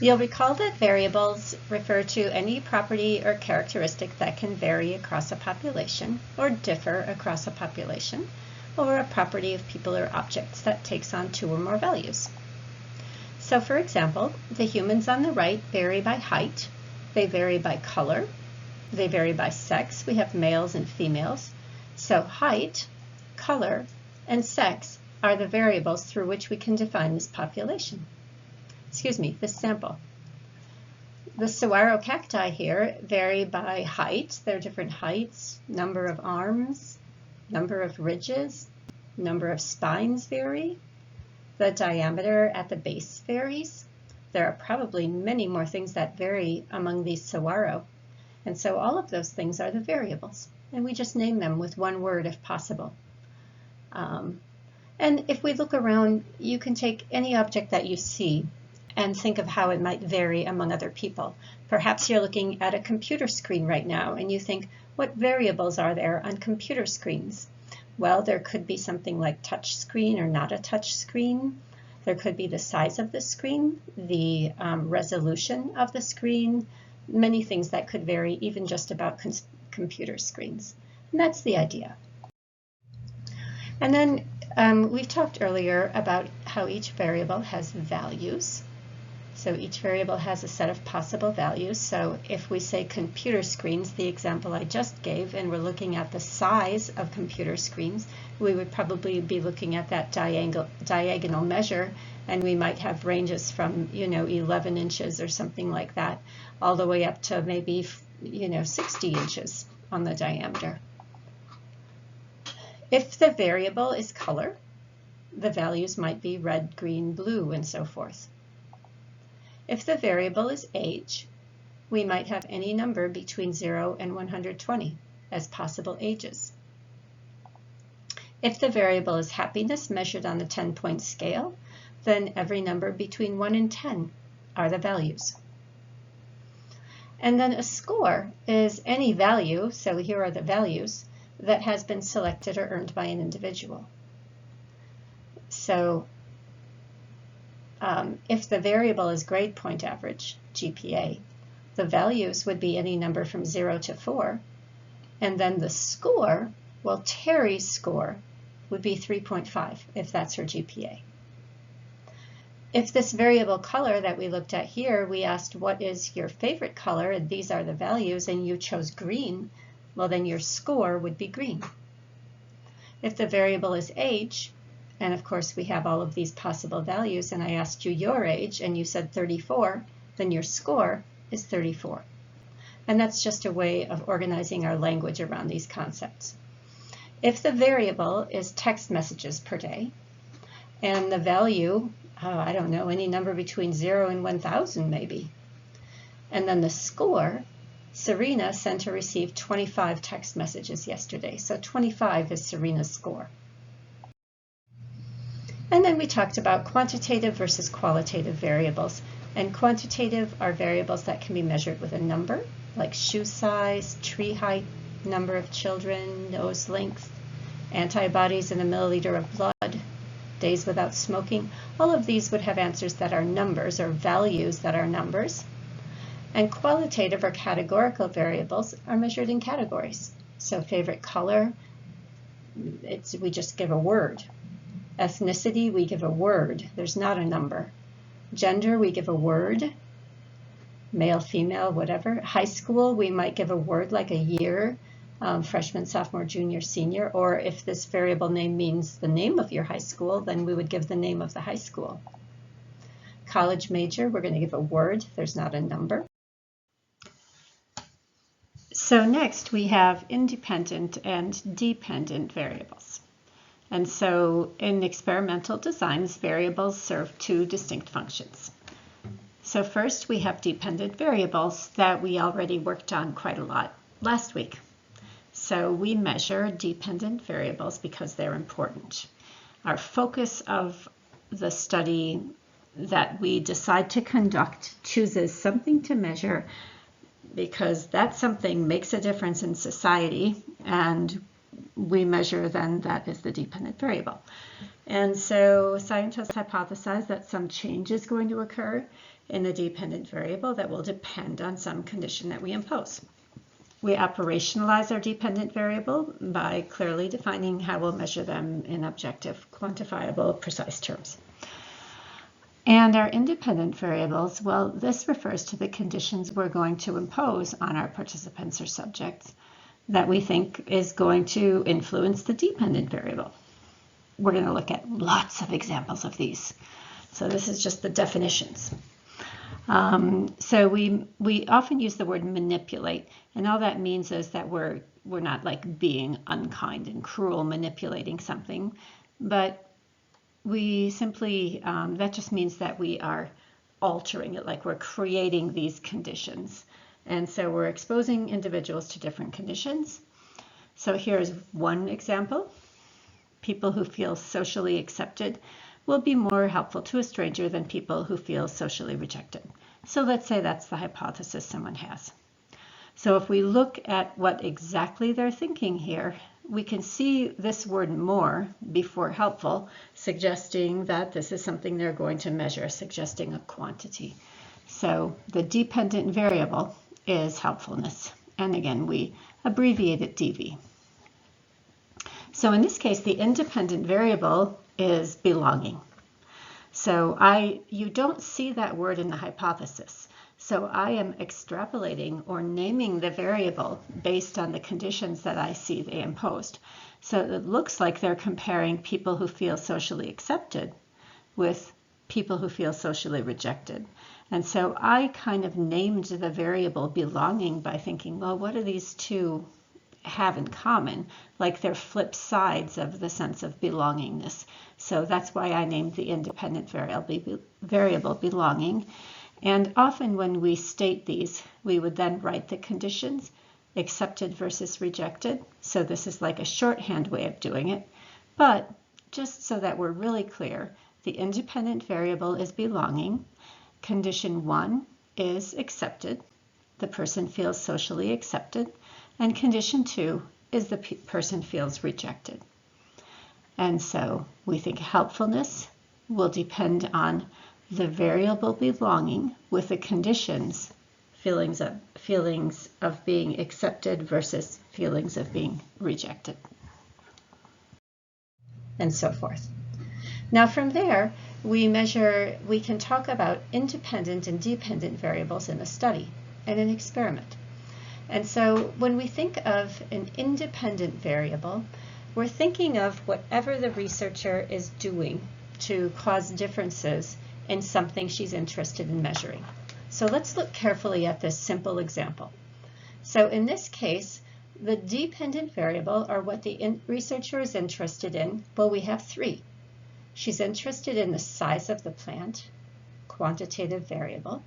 You'll recall that variables refer to any property or characteristic that can vary across a population or differ across a population, or a property of people or objects that takes on two or more values. So for example, the humans on the right vary by height, they vary by color, they vary by sex. We have males and females. So height, color, and sex are the variables through which we can define this population. This sample. The saguaro cacti here vary by height. There are different heights, number of arms, number of ridges, number of spines vary. The diameter at the base varies. There are probably many more things that vary among these saguaro. And so all of those things are the variables. And we just name them with one word if possible. And if we look around, you can take any object that you see and think of how it might vary among other people. Perhaps you're looking at a computer screen right now and you think, what variables are there on computer screens? Well, there could be something like touch screen or not a touch screen. There could be the size of the screen, the resolution of the screen, many things that could vary even just about computer screens. And that's the idea. And then we've talked earlier about how each variable has values. So each variable has a set of possible values. So if we say computer screens, the example I just gave, and we're looking at the size of computer screens, we would probably be looking at that diagonal measure, and we might have ranges from 11 inches or something like that, all the way up to maybe 60 inches on the diameter. If the variable is color, the values might be red, green, blue, and so forth. If the variable is age, we might have any number between 0 and 120 as possible ages. If the variable is happiness measured on the 10-point scale, then every number between 1 and 10 are the values. And then a score is any value, so here are the values, that has been selected or earned by an individual. So if the variable is grade point average, GPA, the values would be any number from 0 to 4, and then the score, well, Terry's score would be 3.5 if that's her GPA. If this variable color that we looked at here, we asked what is your favorite color, and these are the values, and you chose green, well then your score would be green. If the variable is age, and of course we have all of these possible values, and I asked you your age and you said 34, then your score is 34. And that's just a way of organizing our language around these concepts. If the variable is text messages per day, and the value, I don't know, any number between 0 and 1,000 maybe, and then the score, Serena sent or received 25 text messages yesterday, so 25 is Serena's score. And then we talked about quantitative versus qualitative variables. And quantitative are variables that can be measured with a number, like shoe size, tree height, number of children, nose length, antibodies in a milliliter of blood, days without smoking. All of these would have answers that are numbers or values that are numbers. And qualitative or categorical variables are measured in categories. So favorite color, we just give a word. Ethnicity, we give a word. There's not a number. Gender, we give a word. Male, female, whatever. High school, we might give a word like a year, freshman, sophomore, junior, senior. Or if this variable name means the name of your high school, then we would give the name of the high school. College major, we're going to give a word. There's not a number. So next we have independent and dependent variables. And so in experimental designs, variables serve two distinct functions. So first we have dependent variables that we already worked on quite a lot last week. So we measure dependent variables because they're important. Our focus of the study that we decide to conduct chooses something to measure because that something makes a difference in society, and we measure then that is the dependent variable. And so scientists hypothesize that some change is going to occur in the dependent variable that will depend on some condition that we impose. We operationalize our dependent variable by clearly defining how we'll measure them in objective, quantifiable, precise terms. And our independent variables, well, this refers to the conditions we're going to impose on our participants or subjects that we think is going to influence the dependent variable. We're going to look at lots of examples of these. So this is just the definitions. So we often use the word manipulate, and all that means is that we're not like being unkind and cruel manipulating something, but we simply, that just means that we are altering it, like we're creating these conditions. And so we're exposing individuals to different conditions. So here's one example. People who feel socially accepted will be more helpful to a stranger than people who feel socially rejected. So let's say that's the hypothesis someone has. So if we look at what exactly they're thinking here, we can see this word more before helpful, suggesting that this is something they're going to measure, suggesting a quantity. So the dependent variable is helpfulness. And again, we abbreviate it DV. So in this case, the independent variable is belonging. So you don't see that word in the hypothesis. So I am extrapolating or naming the variable based on the conditions that I see they imposed. So it looks like they're comparing people who feel socially accepted with people who feel socially rejected. And so I kind of named the variable belonging by thinking, well, what do these two have in common? Like they're flip sides of the sense of belongingness. So that's why I named the independent variable belonging. And often when we state these, we would then write the conditions, accepted versus rejected. So this is like a shorthand way of doing it. But just so that we're really clear, the independent variable is belonging. Condition 1 is accepted. The person feels socially accepted. And condition 2 is the person feels rejected. And so we think helpfulness will depend on the variable belonging with the conditions, feelings of being accepted versus feelings of being rejected, and so forth. Now from there, we can talk about independent and dependent variables in a study and an experiment. And so when we think of an independent variable, we're thinking of whatever the researcher is doing to cause differences in something she's interested in measuring. So let's look carefully at this simple example. So in this case, the dependent variable, or what the researcher is interested in, well, we have 3. She's interested in the size of the plant, quantitative variable.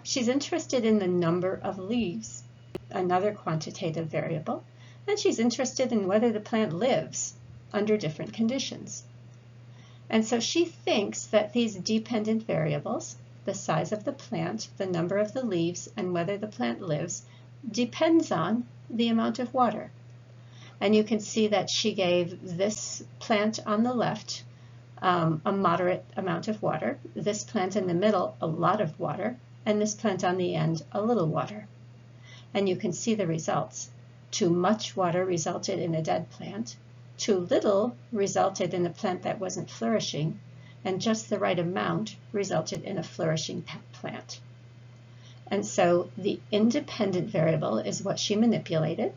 She's interested in the number of leaves, another quantitative variable. And she's interested in whether the plant lives under different conditions. And so she thinks that these dependent variables, the size of the plant, the number of the leaves, and whether the plant lives, depends on the amount of water. And you can see that she gave this plant on the left a moderate amount of water, this plant in the middle a lot of water, and this plant on the end a little water. And you can see the results. Too much water resulted in a dead plant. Too little resulted in a plant that wasn't flourishing, and just the right amount resulted in a flourishing plant. And so the independent variable is what she manipulated,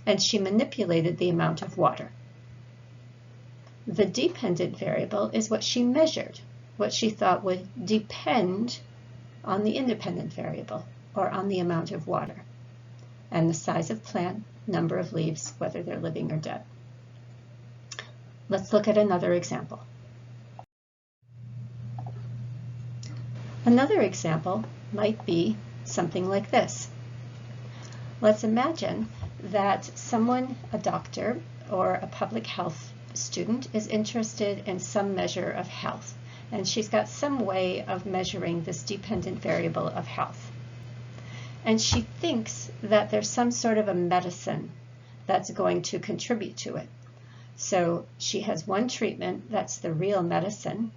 and she manipulated the amount of water. The dependent variable is what she measured, what she thought would depend on the independent variable, or on the amount of water, and the size of plant, number of leaves, whether they're living or dead. Let's look at another example. Another example might be something like this. Let's imagine that someone, a doctor or a public health student, is interested in some measure of health, and she's got some way of measuring this dependent variable of health. And she thinks that there's some sort of a medicine that's going to contribute to it. So she has one treatment that's the real medicine,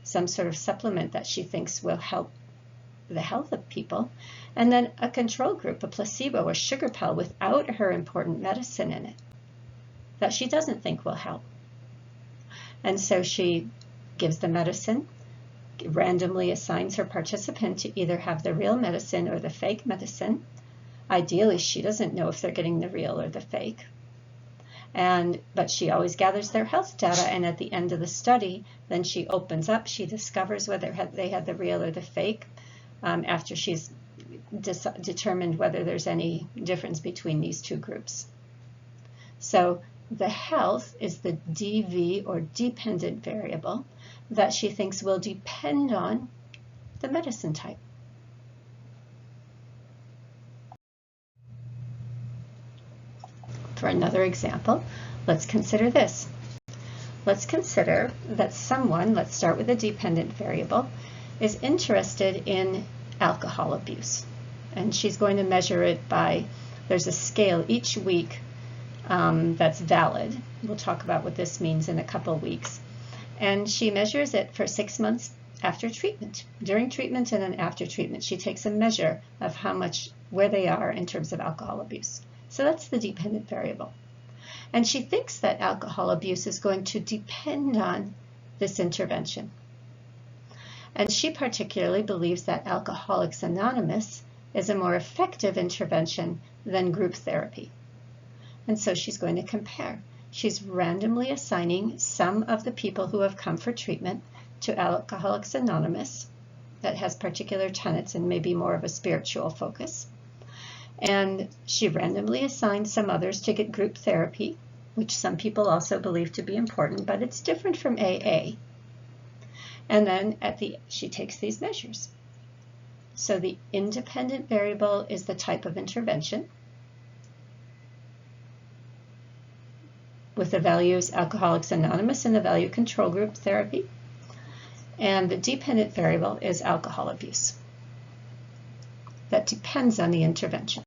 some sort of supplement that she thinks will help the health of people, and then a control group, a placebo, a sugar pill without her important medicine in it that she doesn't think will help. And so she gives the medicine, randomly assigns her participant to either have the real medicine or the fake medicine. Ideally, she doesn't know if they're getting the real or the fake. But she always gathers their health data, and at the end of the study, then she opens up, she discovers whether they had the real or the fake, after she's determined whether there's any difference between these two groups. So the health is the DV, or dependent variable, that she thinks will depend on the medicine type. For another example, let's consider this. Let's consider that someone, let's start with a dependent variable, is interested in alcohol abuse. And she's going to measure it by, there's a scale each week that's valid. We'll talk about what this means in a couple weeks. And she measures it for 6 months after treatment. During treatment and then after treatment, she takes a measure of where they are in terms of alcohol abuse. So that's the dependent variable. And she thinks that alcohol abuse is going to depend on this intervention. And she particularly believes that Alcoholics Anonymous is a more effective intervention than group therapy. And so she's going to compare. She's randomly assigning some of the people who have come for treatment to Alcoholics Anonymous that has particular tenets and maybe more of a spiritual focus. And she randomly assigns some others to get group therapy, which some people also believe to be important, but it's different from AA. And then she takes these measures. So the independent variable is the type of intervention, with the values Alcoholics Anonymous and the value control group therapy. And the dependent variable is alcohol abuse. That depends on the intervention.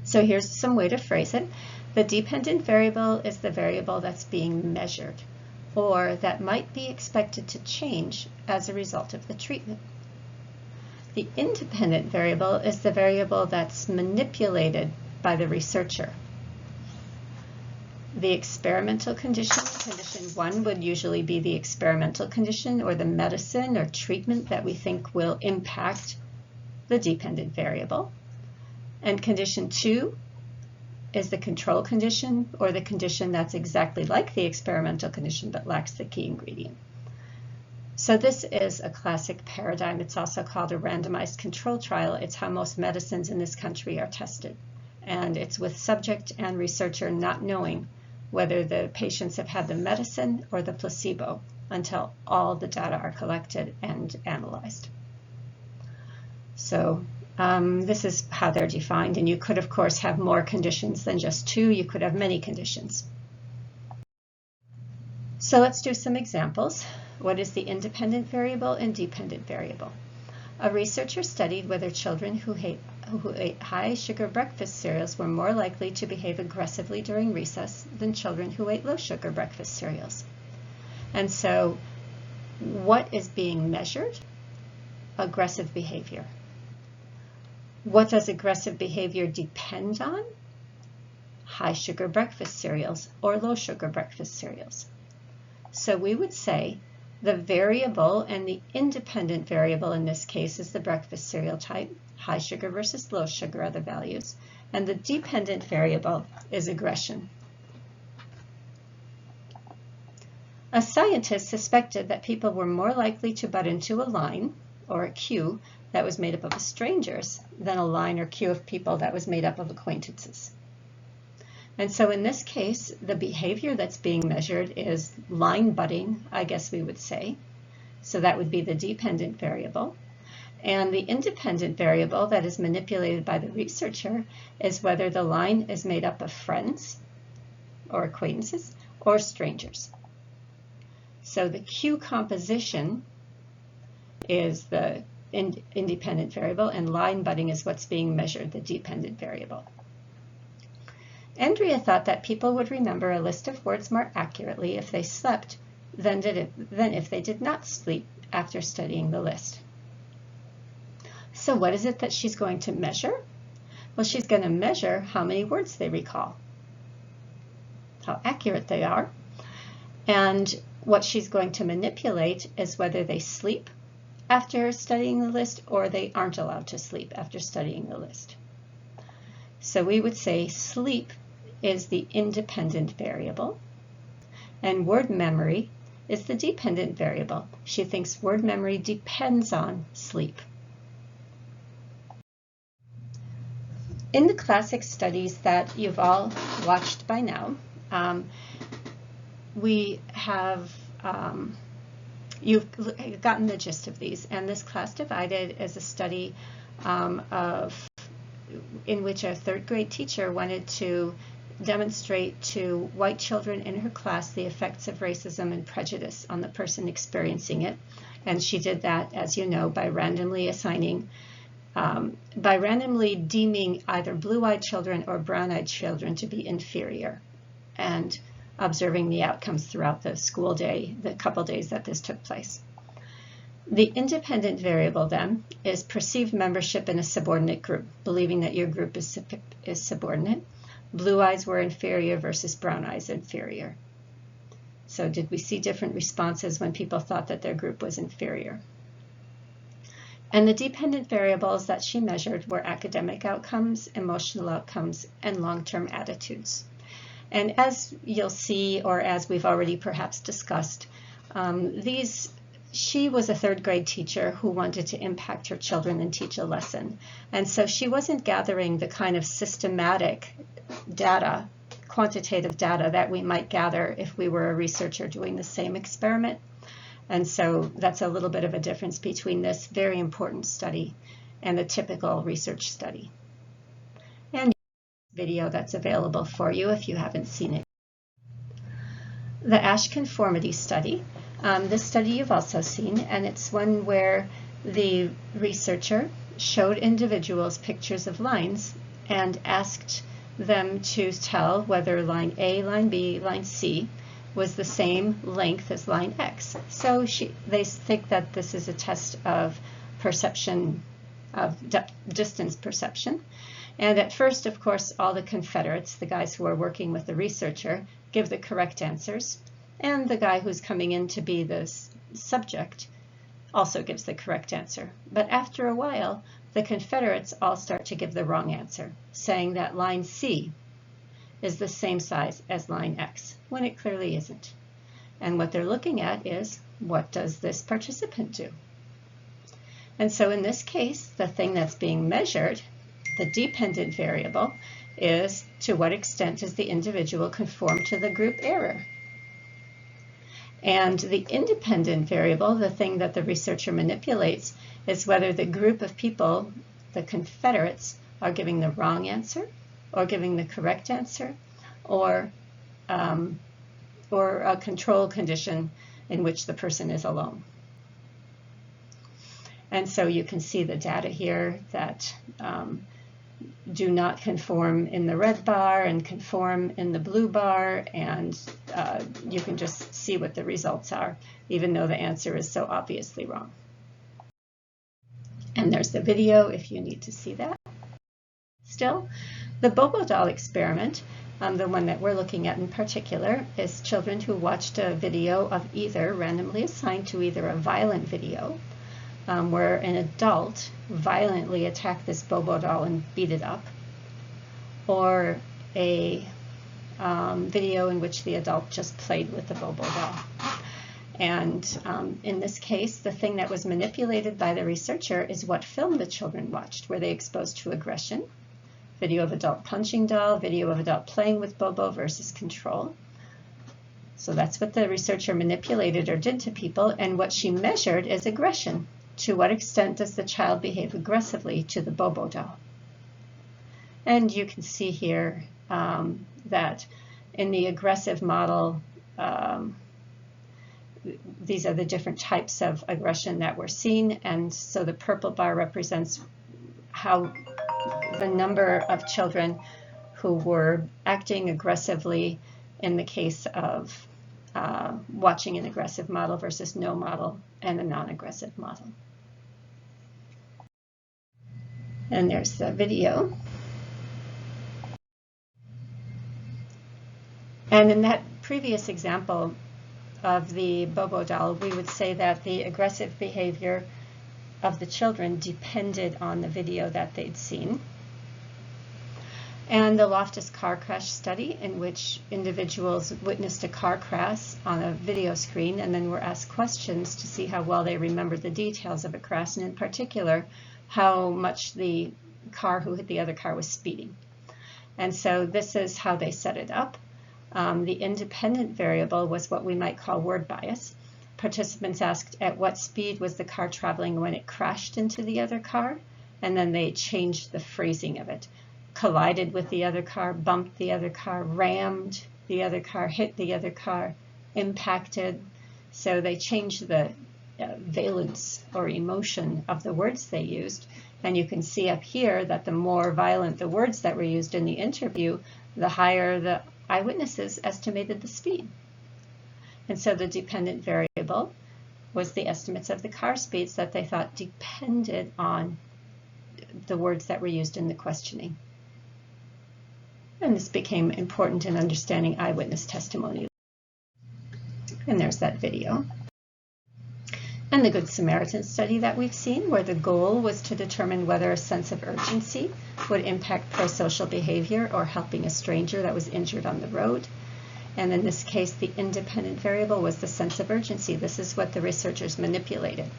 So here's some way to phrase it. The dependent variable is the variable that's being measured, or that might be expected to change as a result of the treatment. The independent variable is the variable that's manipulated by the researcher. The experimental condition 1, would usually be the experimental condition or the medicine or treatment that we think will impact the dependent variable. And condition 2 is the control condition, or the condition that's exactly like the experimental condition but lacks the key ingredient. So this is a classic paradigm. It's also called a randomized control trial. It's how most medicines in this country are tested. And it's with subject and researcher not knowing whether the patients have had the medicine or the placebo until all the data are collected and analyzed. So this is how they're defined. And you could, of course, have more conditions than just 2. You could have many conditions. So let's do some examples. What is the independent variable and dependent variable? A researcher studied whether children who ate high sugar breakfast cereals were more likely to behave aggressively during recess than children who ate low sugar breakfast cereals. And so what is being measured? Aggressive behavior. What does aggressive behavior depend on? High sugar breakfast cereals or low sugar breakfast cereals. So we would say the variable and the independent variable in this case is the breakfast cereal type. High sugar versus low sugar are the values. And the dependent variable is aggression. A scientist suspected that people were more likely to butt into a line or a queue that was made up of strangers than a line or queue of people that was made up of acquaintances. And so in this case, the behavior that's being measured is line butting, I guess we would say. So that would be the dependent variable. And the independent variable that is manipulated by the researcher is whether the line is made up of friends or acquaintances or strangers. So the queue composition is the independent variable, and line butting is what's being measured, the dependent variable. Andrea thought that people would remember a list of words more accurately if they slept than if they did not sleep after studying the list. So what is it that she's going to measure? Well, she's going to measure how many words they recall, how accurate they are, and what she's going to manipulate is whether they sleep after studying the list or they aren't allowed to sleep after studying the list. So we would say sleep is the independent variable, and word memory is the dependent variable. She thinks word memory depends on sleep. In the classic studies that you've all watched by now, we have, you've gotten the gist of these, and this class divided is a study in which a third grade teacher wanted to demonstrate to white children in her class the effects of racism and prejudice on the person experiencing it. And she did that, as you know, by randomly deeming either blue-eyed children or brown-eyed children to be inferior, and observing the outcomes throughout the school day, the couple days that this took place. The independent variable then is perceived membership in a subordinate group, believing that your group is subordinate. Blue eyes were inferior versus brown eyes inferior. So did we see different responses when people thought that their group was inferior? And the dependent variables that she measured were academic outcomes, emotional outcomes, and long-term attitudes. And as you'll see, or as we've already perhaps discussed, she was a third grade teacher who wanted to impact her children and teach a lesson. And so she wasn't gathering the kind of systematic data, quantitative data that we might gather if we were a researcher doing the same experiment. And so that's a little bit of a difference between this very important study and a typical research study. And video that's available for you if you haven't seen it. The Ash conformity study. This study you've also seen, and it's one where the researcher showed individuals pictures of lines and asked them to tell whether line A, line B, line C was the same length as line X. So they think that this is a test of perception, of distance perception. And at first, of course, all the Confederates, the guys who are working with the researcher, give the correct answers. And the guy who's coming in to be the subject also gives the correct answer. But after a while, the Confederates all start to give the wrong answer, saying that line C is the same size as line X, when it clearly isn't. And what they're looking at is, what does this participant do? And so in this case, the thing that's being measured, the dependent variable, is to what extent does the individual conform to the group error? And the independent variable, the thing that the researcher manipulates, is whether the group of people, the Confederates, are giving the wrong answer, or giving the correct answer, or a control condition in which the person is alone. And so you can see the data here that do not conform in the red bar and conform in the blue bar, and you can just see what the results are, even though the answer is so obviously wrong. And there's the video if you need to see that. Still, the Bobo doll experiment, the one that we're looking at in particular, is children who watched a video of either randomly assigned to either a violent video, where an adult violently attacked this Bobo doll and beat it up, or a video in which the adult just played with the Bobo doll. And in this case, the thing that was manipulated by the researcher is what film the children watched. Were they exposed to aggression? Video of adult punching doll, video of adult playing with Bobo versus control. So that's what the researcher manipulated or did to people, and what she measured is aggression. To what extent does the child behave aggressively to the Bobo doll? And you can see here that in the aggressive model, these are the different types of aggression that were seen, and so the purple bar represents how the number of children who were acting aggressively in the case of watching an aggressive model versus no model and a non-aggressive model. And there's the video. And in that previous example of the Bobo doll, we would say that the aggressive behavior of the children depended on the video that they'd seen. And the Loftus car crash study, in which individuals witnessed a car crash on a video screen and then were asked questions to see how well they remembered the details of a crash, and in particular, how much the car who hit the other car was speeding. And so this is how they set it up. The independent variable was what we might call word bias. Participants asked at what speed was the car traveling when it crashed into the other car, and then they changed the phrasing of it. Collided with the other car, bumped the other car, rammed the other car, hit the other car, impacted. So they changed the valence or emotion of the words they used. And you can see up here that the more violent the words that were used in the interview, the higher the eyewitnesses estimated the speed. And so the dependent variable was the estimates of the car speeds that they thought depended on the words that were used in the questioning. And this became important in understanding eyewitness testimony. And there's that video. And the Good Samaritan study that we've seen, where the goal was to determine whether a sense of urgency would impact pro-social behavior or helping a stranger that was injured on the road. And in this case, the independent variable was the sense of urgency. This is what the researchers manipulated.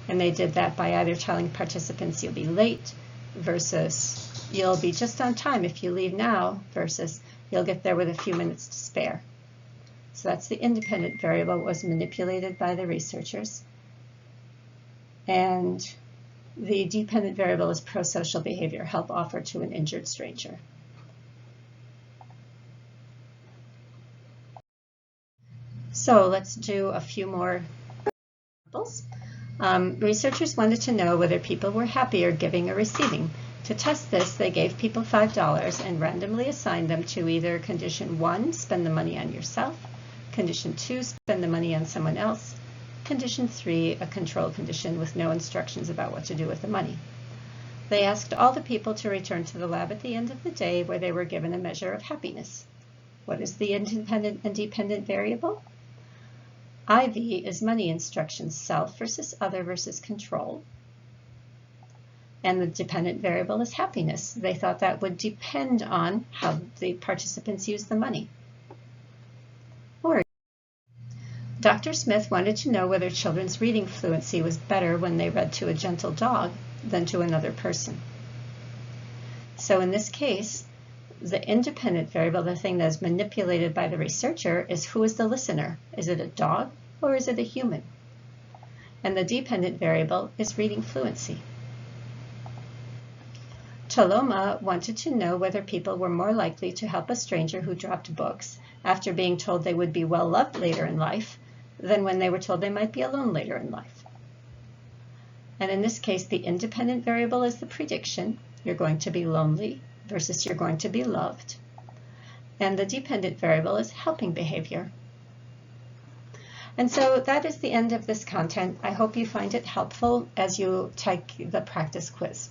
And they did that by either telling participants you'll be late versus you'll be just on time if you leave now versus you'll get there with a few minutes to spare. So that's the independent variable was manipulated by the researchers. And the dependent variable is pro-social behavior, help offered to an injured stranger. So let's do a few more examples. Researchers wanted to know whether people were happier giving or receiving. To test this, they gave people $5 and randomly assigned them to either condition 1, spend the money on yourself, condition 2, spend the money on someone else, condition 3, a control condition with no instructions about what to do with the money. They asked all the people to return to the lab at the end of the day where they were given a measure of happiness. What is the independent and dependent variable? IV is money instructions, self versus other versus control. And the dependent variable is happiness. They thought that would depend on how the participants use the money. Or Dr. Smith wanted to know whether children's reading fluency was better when they read to a gentle dog than to another person. So in this case, the independent variable, the thing that is manipulated by the researcher, is who is the listener? Is it a dog or is it a human? And the dependent variable is reading fluency. Toloma wanted to know whether people were more likely to help a stranger who dropped books after being told they would be well loved later in life than when they were told they might be alone later in life. And in this case, the independent variable is the prediction. You're going to be lonely versus you're going to be loved. And the dependent variable is helping behavior. And so that is the end of this content. I hope you find it helpful as you take the practice quiz.